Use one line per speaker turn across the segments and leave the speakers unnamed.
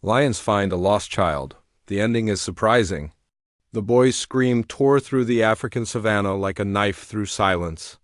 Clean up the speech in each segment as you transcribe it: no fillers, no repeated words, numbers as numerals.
Lions find a lost child. The ending is surprising. The boy's scream tore through the African savannah like a knife through silence.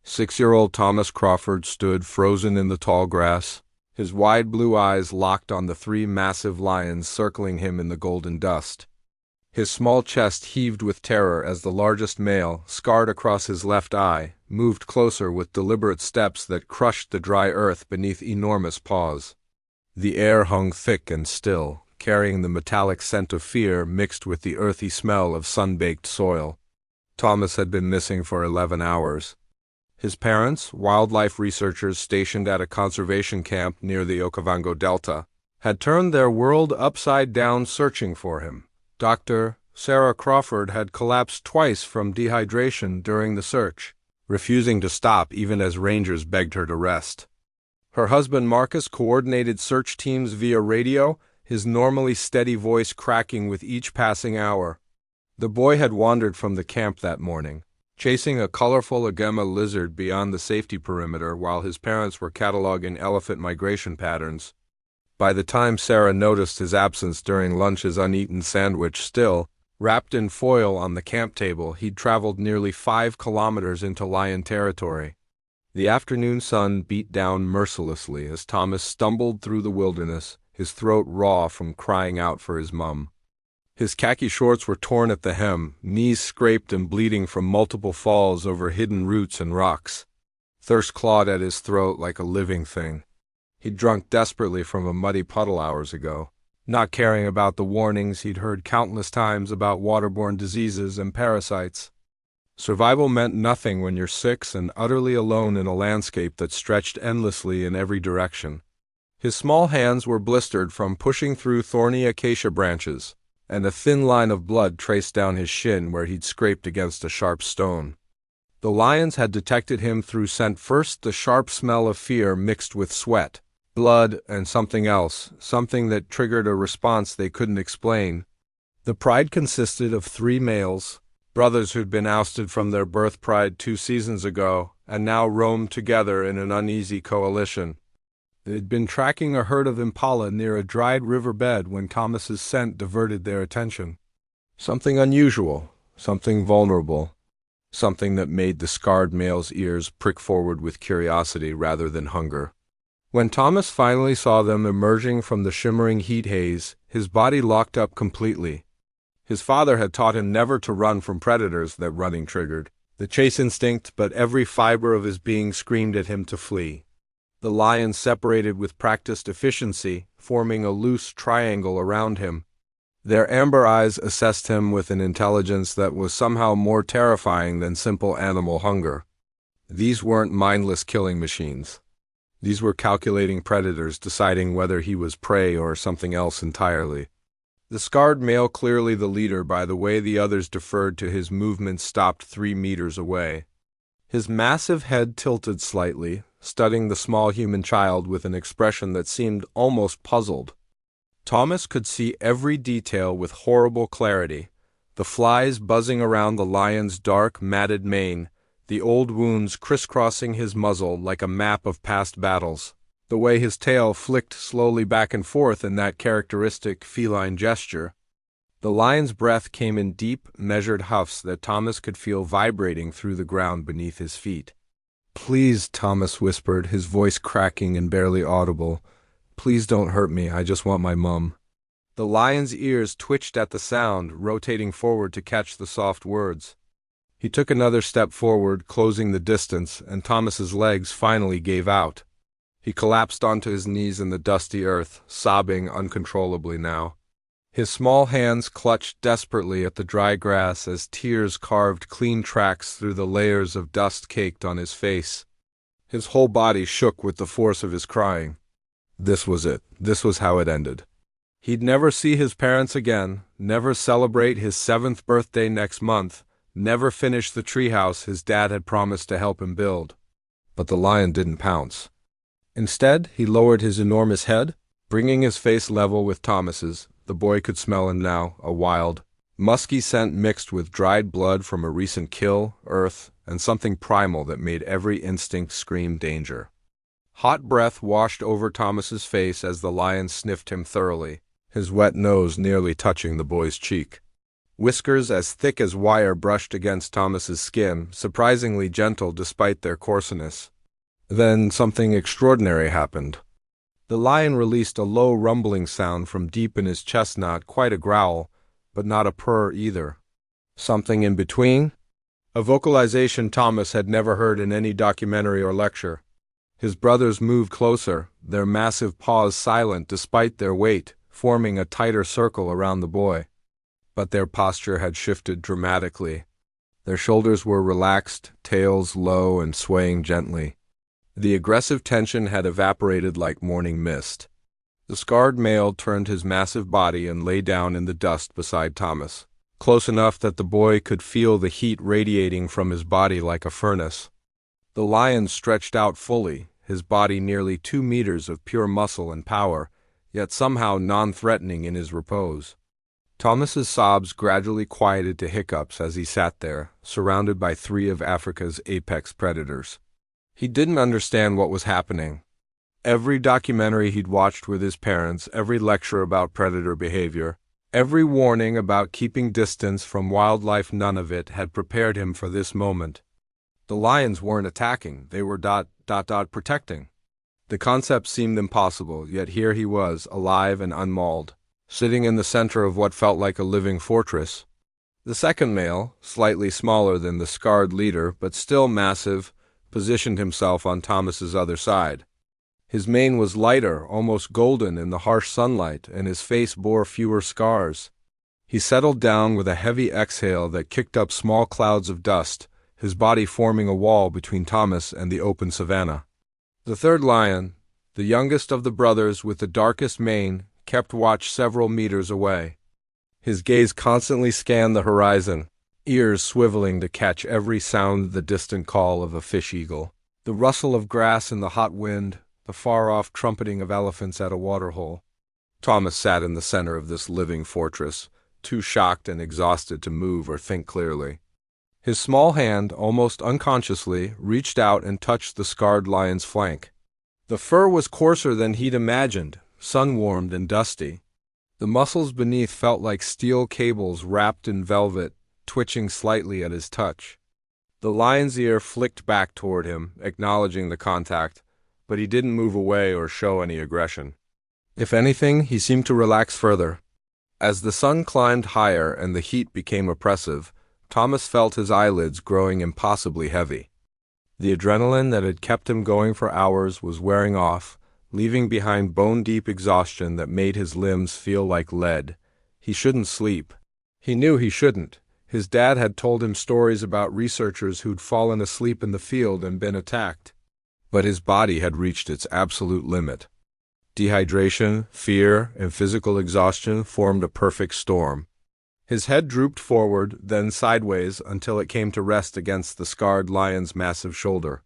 6-year-old Thomas Crawford stood frozen in the tall grass, his wide blue eyes locked on the 3 massive lions circling him in the golden dust. His small chest heaved with terror as the largest male, scarred across his left eye, moved closer with deliberate steps that crushed the dry earth beneath enormous paws. The air hung thick and still, carrying the metallic scent of fear mixed with the earthy smell of sun-baked soil. Thomas had been missing for 11 hours. His parents, wildlife researchers stationed at a conservation camp near the Okavango Delta, had turned their world upside down searching for him. Dr. Sarah Crawford had collapsed twice from dehydration during the search, refusing to stop even as rangers begged her to rest. Her husband Marcus coordinated search teams via radio, his normally steady voice cracking with each passing hour. The boy had wandered from the camp that morning, chasing a colorful agema lizard beyond the safety perimeter while his parents were cataloging elephant migration patterns. By the time Sarah noticed his absence during lunch's uneaten sandwich, still, wrapped in foil on the camp table, he'd traveled nearly 5 kilometers into lion territory. The afternoon sun beat down mercilessly as Thomas stumbled through the wilderness, his throat raw from crying out for his mum. His khaki shorts were torn at the hem, knees scraped and bleeding from multiple falls over hidden roots and rocks. Thirst clawed at his throat like a living thing. He'd drunk desperately from a muddy puddle hours ago, not caring about the warnings he'd heard countless times about waterborne diseases and parasites. Survival meant nothing when you're 6 and utterly alone in a landscape that stretched endlessly in every direction. His small hands were blistered from pushing through thorny acacia branches, and a thin line of blood traced down his shin where he'd scraped against a sharp stone. The lions had detected him through scent, first the sharp smell of fear mixed with sweat, blood, and something else, something that triggered a response they couldn't explain. The pride consisted of 3 males, brothers who'd been ousted from their birth pride 2 seasons ago, and now roamed together in an uneasy coalition. They'd been tracking a herd of impala near a dried riverbed when Thomas's scent diverted their attention. Something unusual, something vulnerable, something that made the scarred male's ears prick forward with curiosity rather than hunger. When Thomas finally saw them emerging from the shimmering heat haze, his body locked up completely. His father had taught him never to run from predators that running triggered, the chase instinct, but every fiber of his being screamed at him to flee. The lions separated with practiced efficiency, forming a loose triangle around him. Their amber eyes assessed him with an intelligence that was somehow more terrifying than simple animal hunger. These weren't mindless killing machines. These were calculating predators deciding whether he was prey or something else entirely. The scarred male, clearly the leader by the way the others deferred to his movements, stopped 3 meters away. His massive head tilted slightly, studying the small human child with an expression that seemed almost puzzled. Thomas could see every detail with horrible clarity, the flies buzzing around the lion's dark, matted mane, the old wounds crisscrossing his muzzle like a map of past battles, the way his tail flicked slowly back and forth in that characteristic feline gesture. The lion's breath came in deep, measured huffs that Thomas could feel vibrating through the ground beneath his feet. "Please," Thomas whispered, his voice cracking and barely audible. "Please don't hurt me, I just want my mum." The lion's ears twitched at the sound, rotating forward to catch the soft words. He took another step forward, closing the distance, and Thomas's legs finally gave out. He collapsed onto his knees in the dusty earth, sobbing uncontrollably now. His small hands clutched desperately at the dry grass as tears carved clean tracks through the layers of dust caked on his face. His whole body shook with the force of his crying. This was it. This was how it ended. He'd never see his parents again, never celebrate his 7th birthday next month, never finish the treehouse his dad had promised to help him build. But the lion didn't pounce. Instead, he lowered his enormous head, bringing his face level with Thomas's. The boy could smell him now, a wild, musky scent mixed with dried blood from a recent kill, earth, and something primal that made every instinct scream danger. Hot breath washed over Thomas's face as the lion sniffed him thoroughly, his wet nose nearly touching the boy's cheek. Whiskers as thick as wire brushed against Thomas's skin, surprisingly gentle despite their coarseness. Then something extraordinary happened. The lion released a low rumbling sound from deep in his chest, not quite a growl, but not a purr either. Something in between? A vocalization Thomas had never heard in any documentary or lecture. His brothers moved closer, their massive paws silent despite their weight, forming a tighter circle around the boy. But their posture had shifted dramatically. Their shoulders were relaxed, tails low and swaying gently. The aggressive tension had evaporated like morning mist. The scarred male turned his massive body and lay down in the dust beside Thomas, close enough that the boy could feel the heat radiating from his body like a furnace. The lion stretched out fully, his body nearly 2 meters of pure muscle and power, yet somehow non-threatening in his repose. Thomas's sobs gradually quieted to hiccups as he sat there, surrounded by 3 of Africa's apex predators. He didn't understand what was happening. Every documentary he'd watched with his parents, every lecture about predator behavior, every warning about keeping distance from wildlife, none of it had prepared him for this moment. The lions weren't attacking, they were protecting. The concept seemed impossible, yet here he was, alive and unmauled, sitting in the center of what felt like a living fortress. The second male, slightly smaller than the scarred leader, but still massive, positioned himself on Thomas's other side. His mane was lighter, almost golden in the harsh sunlight, and his face bore fewer scars. He settled down with a heavy exhale that kicked up small clouds of dust, his body forming a wall between Thomas and the open savannah. The third lion, the youngest of the brothers with the darkest mane, kept watch several meters away. His gaze constantly scanned the horizon, ears swiveling to catch every sound, the distant call of a fish eagle, the rustle of grass in the hot wind, the far-off trumpeting of elephants at a waterhole. Thomas sat in the center of this living fortress, too shocked and exhausted to move or think clearly. His small hand, almost unconsciously, reached out and touched the scarred lion's flank. The fur was coarser than he'd imagined, sun-warmed and dusty. The muscles beneath felt like steel cables wrapped in velvet, twitching slightly at his touch. The lion's ear flicked back toward him, acknowledging the contact, but he didn't move away or show any aggression. If anything, he seemed to relax further. As the sun climbed higher and the heat became oppressive, Thomas felt his eyelids growing impossibly heavy. The adrenaline that had kept him going for hours was wearing off, leaving behind bone-deep exhaustion that made his limbs feel like lead. He shouldn't sleep. He knew he shouldn't. His dad had told him stories about researchers who'd fallen asleep in the field and been attacked. But his body had reached its absolute limit. Dehydration, fear, and physical exhaustion formed a perfect storm. His head drooped forward, then sideways until it came to rest against the scarred lion's massive shoulder.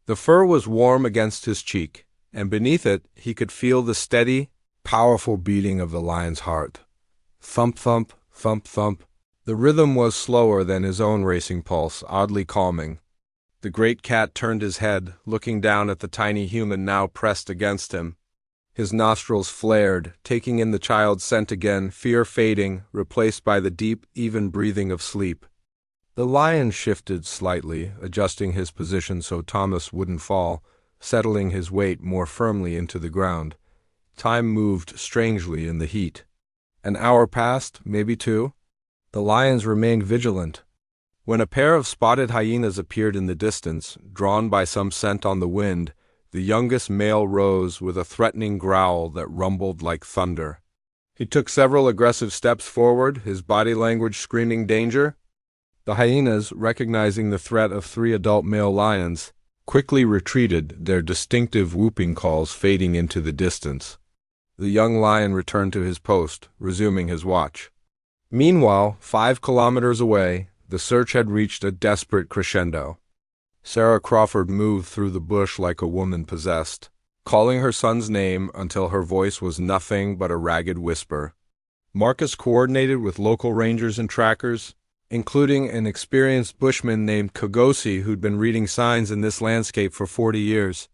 The fur was warm against his cheek, and beneath it he could feel the steady, powerful beating of the lion's heart. Thump, thump, thump, thump. The rhythm was slower than his own racing pulse, oddly calming. The great cat turned his head, looking down at the tiny human now pressed against him. His nostrils flared, taking in the child's scent again, fear fading, replaced by the deep, even breathing of sleep. The lion shifted slightly, adjusting his position so Thomas wouldn't fall, settling his weight more firmly into the ground. Time moved strangely in the heat. An hour passed, maybe 2. The lions remained vigilant. When a pair of spotted hyenas appeared in the distance, drawn by some scent on the wind, the youngest male rose with a threatening growl that rumbled like thunder. He took several aggressive steps forward, his body language screaming danger. The hyenas, recognizing the threat of 3 adult male lions, quickly retreated, their distinctive whooping calls fading into the distance. The young lion returned to his post, resuming his watch. Meanwhile, 5 kilometers away, the search had reached a desperate crescendo. Sarah Crawford moved through the bush like a woman possessed, calling her son's name until her voice was nothing but a ragged whisper. Marcus coordinated with local rangers and trackers, including an experienced bushman named Kagosi who'd been reading signs in this landscape for 40 years.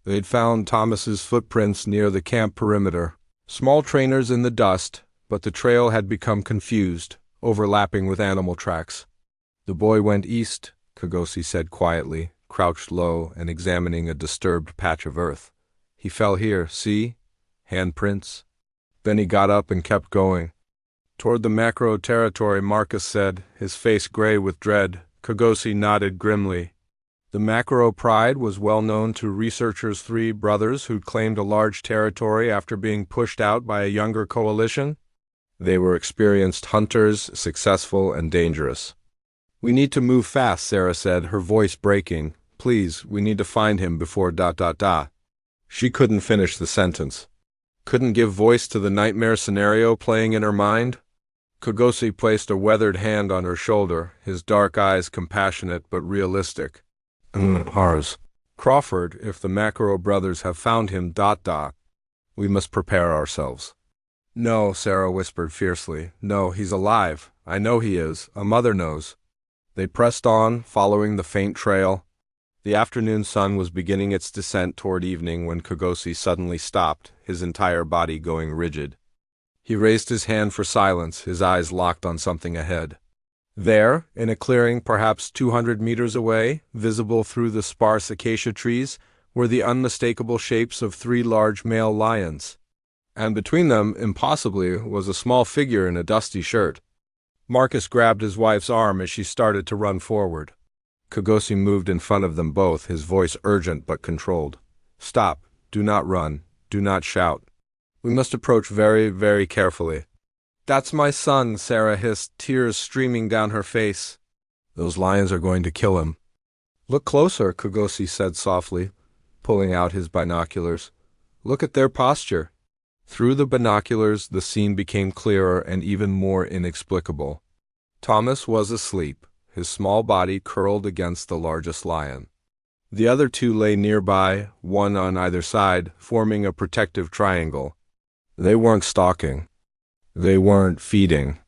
They'd found Thomas's footprints near the camp perimeter, Small trainers in the dust, but the trail had become confused, overlapping with animal tracks. The boy went east, Kagosi said quietly, crouched low and examining a disturbed patch of earth. He fell here, see? Handprints. Then he got up and kept going. Toward the macro territory, Marcus said, his face gray with dread. Kagosi nodded grimly. The macro pride was well known to researchers' three brothers who'd claimed a large territory after being pushed out by a younger coalition. They were experienced hunters, successful and dangerous. We need to move fast, Sarah said, her voice breaking. Please, we need to find him before ... She couldn't finish the sentence. Couldn't give voice to the nightmare scenario playing in her mind. Kagosi placed a weathered hand on her shoulder, his dark eyes compassionate but realistic. Hars. Crawford, if the Macro brothers have found him ... We must prepare ourselves. No, Sarah whispered fiercely. No, he's alive. I know he is. A mother knows. They pressed on, following the faint trail. The afternoon sun was beginning its descent toward evening when Kagosi suddenly stopped, his entire body going rigid. He raised his hand for silence, his eyes locked on something ahead. There, in a clearing perhaps 200 meters away, visible through the sparse acacia trees, were the unmistakable shapes of three large male lions. And between them, impossibly, was a small figure in a dusty shirt. Marcus grabbed his wife's arm as she started to run forward. Kagosi moved in front of them both, his voice urgent but controlled. Stop. Do not run. Do not shout. We must approach very, very carefully. That's my son, Sarah hissed, tears streaming down her face. Those lions are going to kill him. Look closer, Kagosi said softly, pulling out his binoculars. Look at their posture. Through the binoculars, the scene became clearer and even more inexplicable. Thomas was asleep, his small body curled against the largest lion. The other two lay nearby, one on either side, forming a protective triangle. They weren't stalking. They weren't feeding.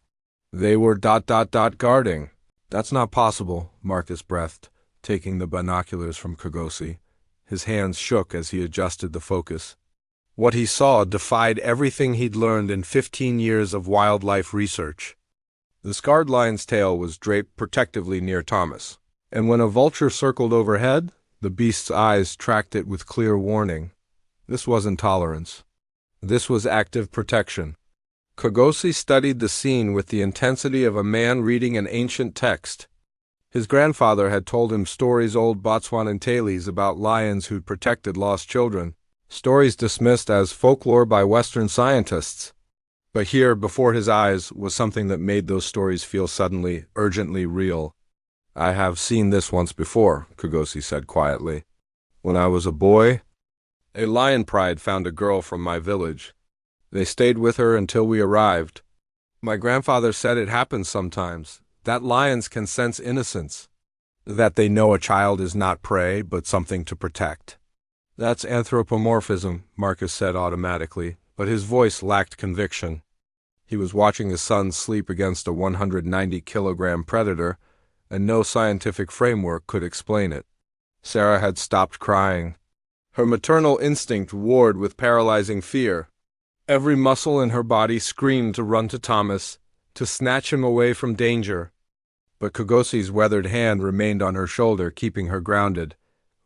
They were ... guarding. That's not possible, Marcus breathed, taking the binoculars from Kagosi. His hands shook as he adjusted the focus. What he saw defied everything he'd learned in 15 years of wildlife research. The scarred lion's tail was draped protectively near Thomas, and when a vulture circled overhead, the beast's eyes tracked it with clear warning. This wasn't tolerance. This was active protection. Kagosi studied the scene with the intensity of a man reading an ancient text. His grandfather had told him stories old Botswanan tales about lions who'd protected lost children, stories dismissed as folklore by Western scientists. But here, before his eyes, was something that made those stories feel suddenly, urgently real. I have seen this once before, Kagosi said quietly. When I was a boy, a lion pride found a girl from my village. They stayed with her until we arrived. My grandfather said it happens sometimes, that lions can sense innocence, that they know a child is not prey but something to protect. That's anthropomorphism, Marcus said automatically, but his voice lacked conviction. He was watching his son sleep against a 190-kilogram predator, and no scientific framework could explain it. Sarah had stopped crying. Her maternal instinct warred with paralyzing fear. Every muscle in her body screamed to run to Thomas, to snatch him away from danger. But Kagosi's weathered hand remained on her shoulder, keeping her grounded.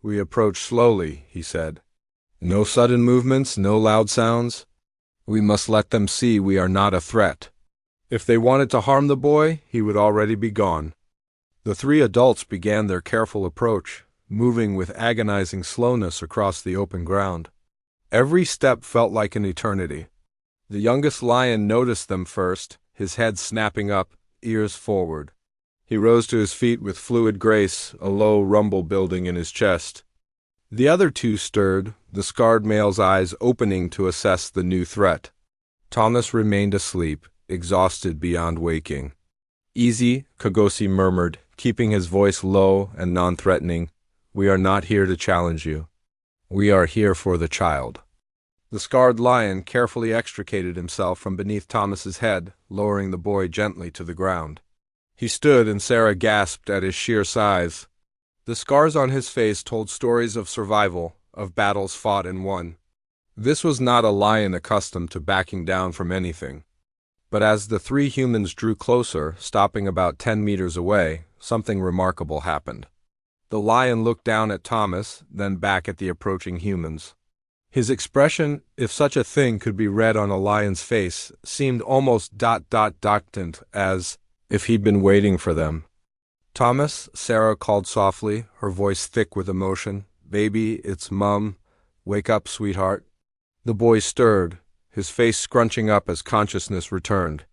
We approach slowly, he said. No sudden movements, no loud sounds. We must let them see we are not a threat. If they wanted to harm the boy, he would already be gone. The three adults began their careful approach, moving with agonizing slowness across the open ground. Every step felt like an eternity. The youngest lion noticed them first, his head snapping up, ears forward. He rose to his feet with fluid grace, a low rumble building in his chest. The other two stirred, the scarred male's eyes opening to assess the new threat. Thomas remained asleep, exhausted beyond waking. Easy, Kagosi murmured, keeping his voice low and non-threatening. We are not here to challenge you. We are here for the child. The scarred lion carefully extricated himself from beneath Thomas's head, lowering the boy gently to the ground. He stood and Sarah gasped at his sheer size. The scars on his face told stories of survival, of battles fought and won. This was not a lion accustomed to backing down from anything. But as the three humans drew closer, stopping about 10 meters away, something remarkable happened. The lion looked down at Thomas, then back at the approaching humans. His expression, if such a thing could be read on a lion's face, seemed almost distant, as if he'd been waiting for them. "Thomas," Sarah called softly, her voice thick with emotion. "Baby, it's Mum. Wake up, sweetheart." The boy stirred, his face scrunching up as consciousness returned.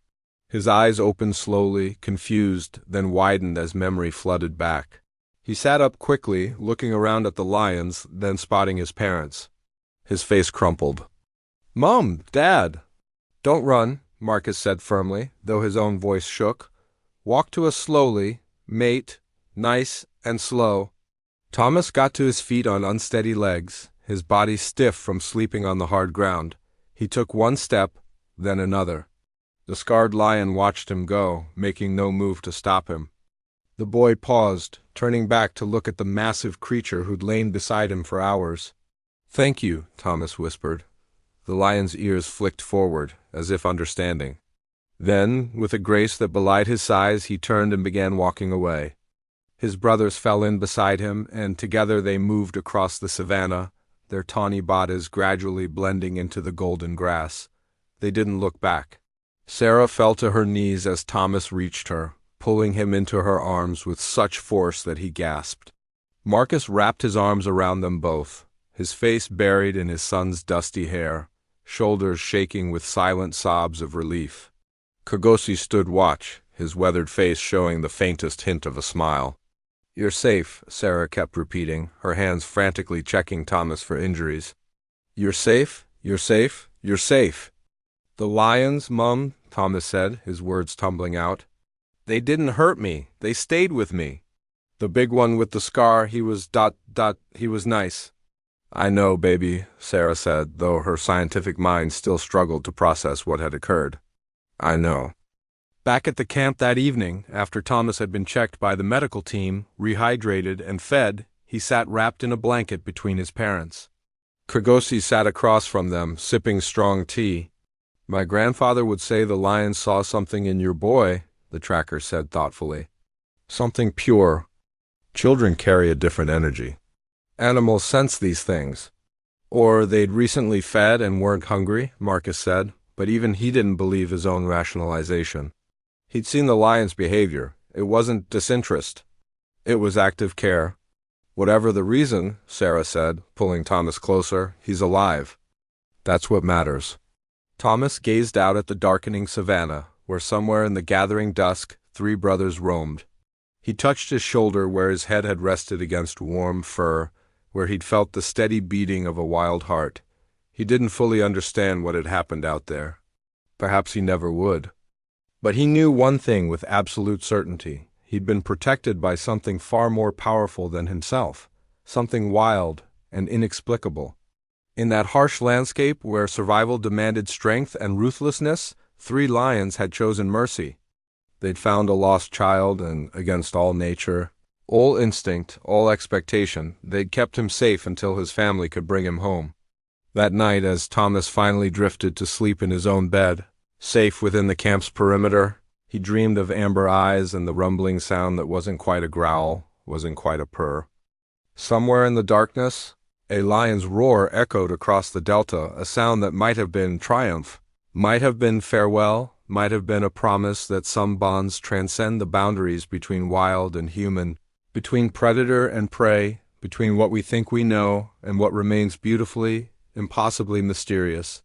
His eyes opened slowly, confused, then widened as memory flooded back. He sat up quickly, looking around at the lions, then spotting his parents. His face crumpled. "Mom, Dad!" "Don't run," Marcus said firmly, though his own voice shook. "Walk to us slowly, mate, nice and slow." Thomas got to his feet on unsteady legs, his body stiff from sleeping on the hard ground. He took one step, then another. The scarred lion watched him go, making no move to stop him. The boy paused, turning back to look at the massive creature who'd lain beside him for hours. "Thank you," Thomas whispered. The lion's ears flicked forward, as if understanding. Then, with a grace that belied his size, he turned and began walking away. His brothers fell in beside him, and together they moved across the savannah, their tawny bodies gradually blending into the golden grass. They didn't look back. Sarah fell to her knees as Thomas reached her, pulling him into her arms with such force that he gasped. Marcus wrapped his arms around them both, his face buried in his son's dusty hair, shoulders shaking with silent sobs of relief. Kagosi stood watch, his weathered face showing the faintest hint of a smile. "You're safe," Sarah kept repeating, her hands frantically checking Thomas for injuries. "You're safe, you're safe, you're safe." "The lions, Mum," Thomas said, his words tumbling out. "They didn't hurt me, they stayed with me. The big one with the scar, he was he was nice." "I know, baby," Sarah said, though her scientific mind still struggled to process what had occurred. "I know." Back at the camp that evening, after Thomas had been checked by the medical team, rehydrated, and fed, he sat wrapped in a blanket between his parents. Kagosi sat across from them, sipping strong tea. "My grandfather would say the lion saw something in your boy," the tracker said thoughtfully. "Something pure. Children carry a different energy. Animals sense these things." "Or they'd recently fed and weren't hungry," Marcus said, but even he didn't believe his own rationalization. He'd seen the lion's behavior. It wasn't disinterest. It was active care. "Whatever the reason," Sarah said, pulling Thomas closer, "he's alive. That's what matters." Thomas gazed out at the darkening savannah, where somewhere in the gathering dusk, three brothers roamed. He touched his shoulder where his head had rested against warm fur, where he'd felt the steady beating of a wild heart. He didn't fully understand what had happened out there. Perhaps he never would. But he knew one thing with absolute certainty. He'd been protected by something far more powerful than himself, something wild and inexplicable. In that harsh landscape where survival demanded strength and ruthlessness, three lions had chosen mercy. They'd found a lost child, and against all nature, all instinct, all expectation, they'd kept him safe until his family could bring him home. That night, as Thomas finally drifted to sleep in his own bed, safe within the camp's perimeter, he dreamed of amber eyes and the rumbling sound that wasn't quite a growl, wasn't quite a purr. Somewhere in the darkness, a lion's roar echoed across the delta, a sound that might have been triumph, might have been farewell, might have been a promise that some bonds transcend the boundaries between wild and human, between predator and prey, between what we think we know and what remains beautifully, impossibly mysterious.